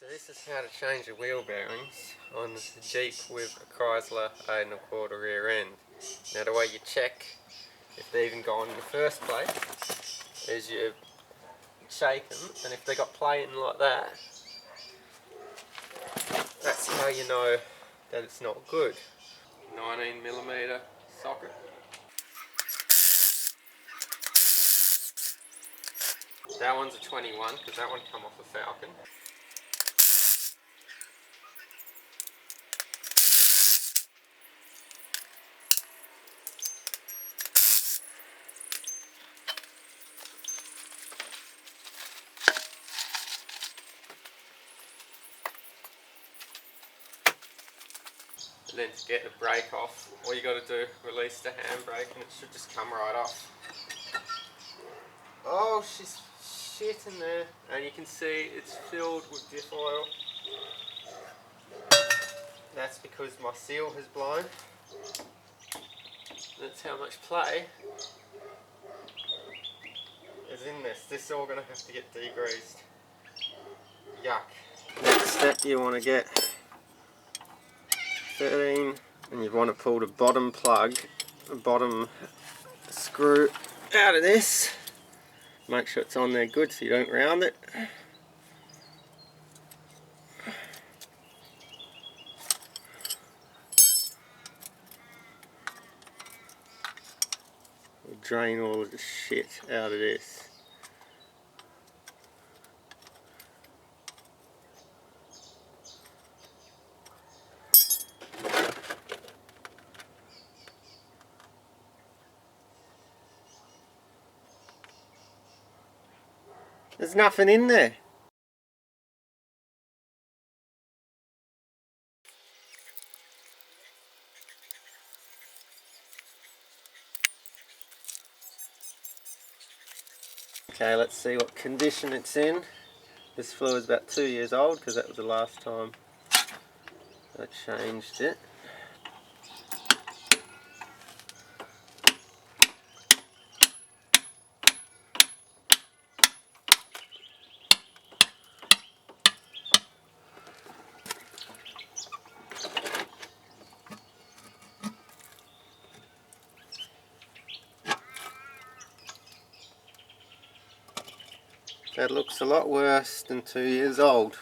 So this is how to change the wheel bearings on the Jeep with a Chrysler 8 1/4 rear end. Now the way you check if they even gone in the first place is you shake them, and if they got plating like that, that's how you know that it's not good. 19mm socket. That one's a 21 because that one come off a Falcon. And then to get the brake off, all you got to do, release the handbrake and it should just come right off. Oh, she's shit in there, and you can see it's filled with diff oil. That's because my seal has blown. That's how much play is in this. This is all going to have to get degreased. Yuck. Next step, you want to get 13 and you want to pull the bottom plug, the bottom screw out of this. Make sure it's on there good so you don't round it. We'll drain all of the shit out of this. There's nothing in there. Okay, let's see what condition it's in. This fluid's about 2 years old because that was the last time I changed it. That looks a lot worse than 2 years old.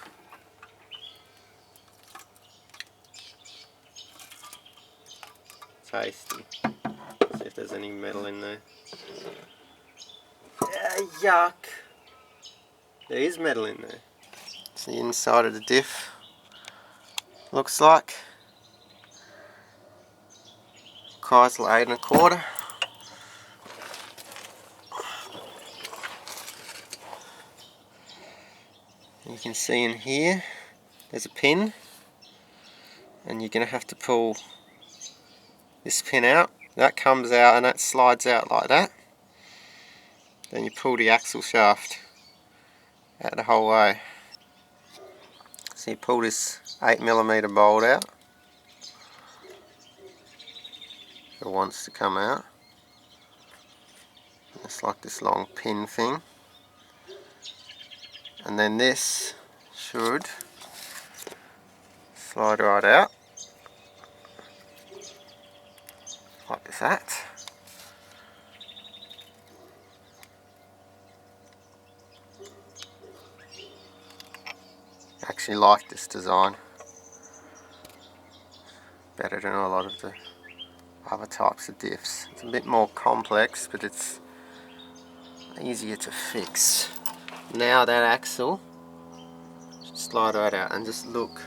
Tasty. See if there's any metal in there. Yuck! There is metal in there. It's the inside of the diff. Looks like Chrysler 8 1/4. You can see in here there's a pin, and you're going to have to pull this pin out. That comes out and that slides out like that. Then you pull the axle shaft out the whole way. So you pull this 8mm bolt out. It wants to come out. It's like this long pin thing. And then this should slide right out. Like that. I actually like this design. Better than a lot of the other types of diffs. It's a bit more complex, but it's easier to fix. Now that axle should slide right out, and just look.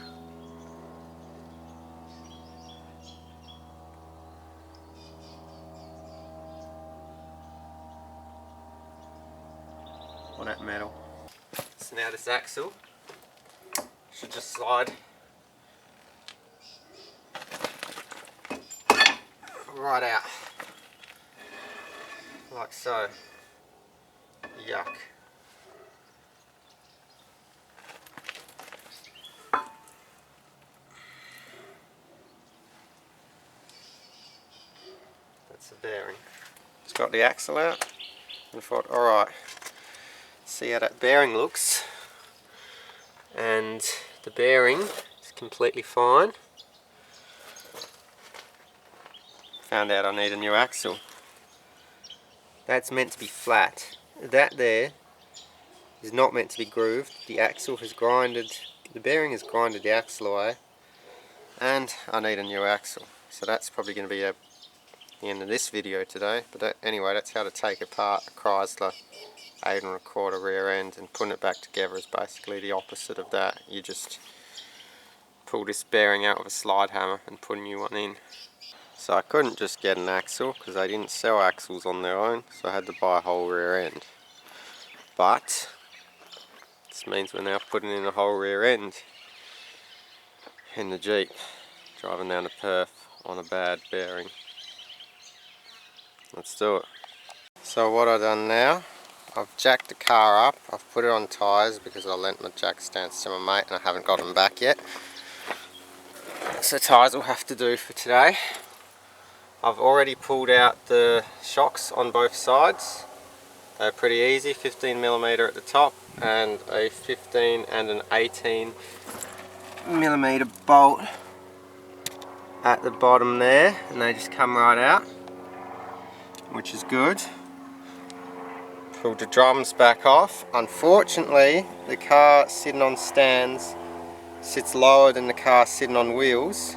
On that metal. So now this axle should just slide right out, like so. Yuck. That's the bearing. It's got the axle out, and I thought, alright, see how that bearing looks, and the bearing is completely fine. Found out I need a new axle. That's meant to be flat. That there is not meant to be grooved. The axle has grinded, the bearing has grinded the axle away, and I need a new axle. So that's probably going to be the end of this video today. But anyway, that's how to take apart a Chrysler 8 1/4 rear end, and putting it back together is basically the opposite of that. You just pull this bearing out with a slide hammer and put a new one in. So I couldn't just get an axle because they didn't sell axles on their own, so I had to buy a whole rear end. But this means we're now putting in a whole rear end in the Jeep, driving down to Perth on a bad bearing. Let's do it. So what I've done now, I've jacked the car up, I've put it on tyres because I lent my jack stands to my mate and I haven't got them back yet. So tyres will have to do for today. I've already pulled out the shocks on both sides. They're pretty easy, 15mm at the top and a 15 and an 18mm bolt at the bottom there, and they just come right out, which is good. Pulled the drums back off. Unfortunately, the car sitting on stands sits lower than the car sitting on wheels,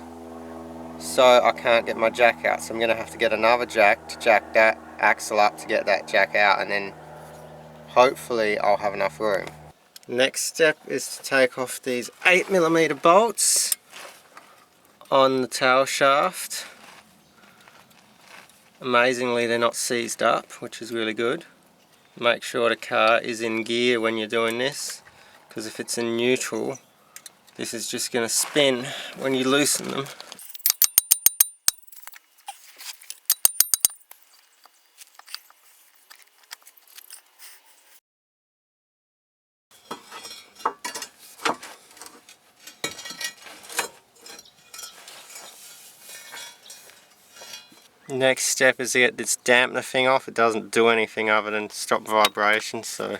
so I can't get my jack out, so I'm going to have to get another jack to jack that axle up to get that jack out, and then hopefully I'll have enough room. Next step is to take off these 8mm bolts on the tail shaft. Amazingly, they're not seized up, which is really good. Make sure the car is in gear when you're doing this, because if it's in neutral, this is just going to spin when you loosen them. Next step is to get this dampener thing off. It doesn't do anything other than stop vibration, so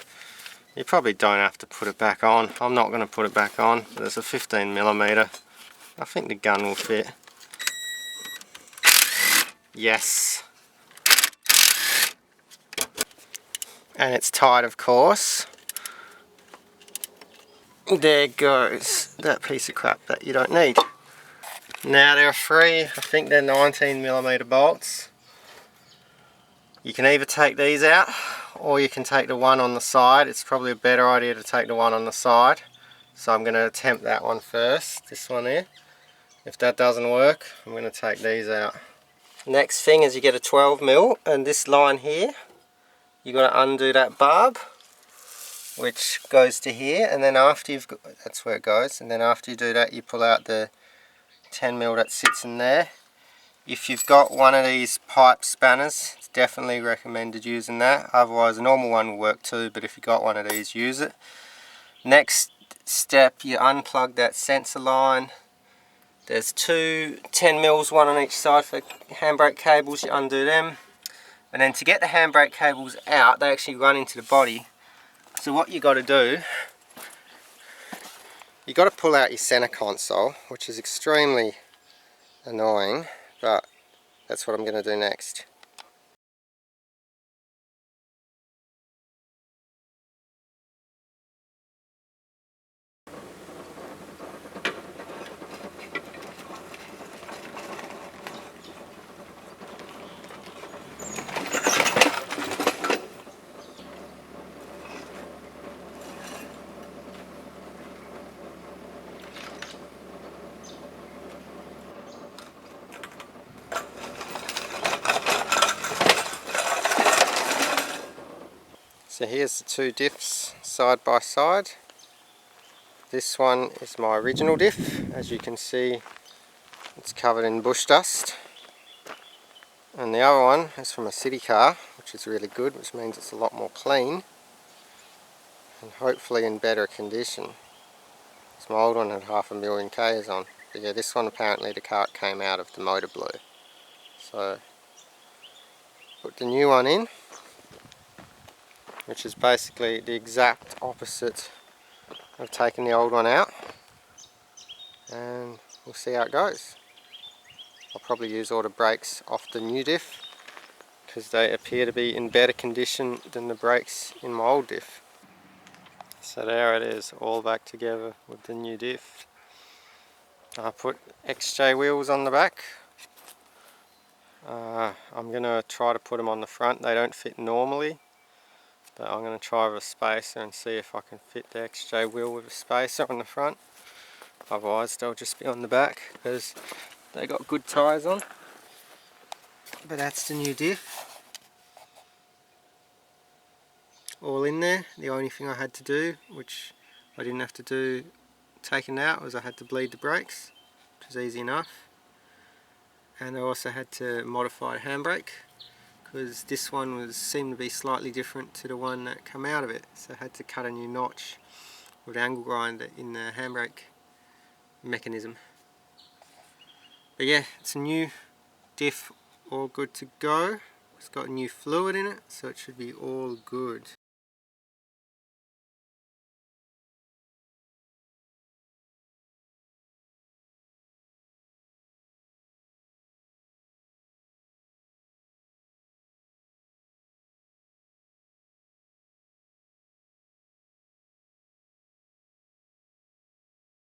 you probably don't have to put it back on. I'm not going to put it back on, but it's a 15mm. I think the gun will fit. Yes. And it's tight, of course. There goes that piece of crap that you don't need. Now there are three, I think they're 19mm bolts. You can either take these out or you can take the one on the side. It's probably a better idea to take the one on the side. So I'm going to attempt that one first, this one here. If that doesn't work, I'm going to take these out. Next thing is you get a 12mm, and this line here, you've got to undo that barb, which goes to here, and then after you've got, that's where it goes, and then after you do that you pull out the 10mm that sits in there. If you've got one of these pipe spanners, it's definitely recommended using that. Otherwise a normal one will work too, but if you've got one of these, use it. Next step, you unplug that sensor line. There's two 10mm, one on each side for handbrake cables. You undo them, and then to get the handbrake cables out, they actually run into the body. So what you got to do, you got to pull out your center console, which is extremely annoying, but that's what I'm going to do next. So here's the two diffs side by side. This one is my original diff. As you can see, it's covered in bush dust. And the other one is from a city car, which is really good, which means it's a lot more clean and hopefully in better condition. This my old one had 500,000 Ks on. But yeah, this one apparently the car came out of the motor blew. So put the new one in, which is basically the exact opposite I've taken the old one out and we'll see how it goes. I'll probably use all the brakes off the new diff because they appear to be in better condition than the brakes in my old diff. So there it is, all back together with the new diff. I put XJ wheels on the back. I'm going to try to put them on the front. They don't fit normally, but I'm going to try with a spacer and see if I can fit the XJ wheel with a spacer on the front. Otherwise they'll just be on the back because they got good tyres on. But that's the new diff. All in there. The only thing I had to do, which I didn't have to do taking out, was I had to bleed the brakes, which was easy enough. And I also had to modify the handbrake because this one seemed to be slightly different to the one that came out of it. So I had to cut a new notch with an angle grinder in the handbrake mechanism. But yeah, it's a new diff, all good to go. It's got new fluid in it, so it should be all good.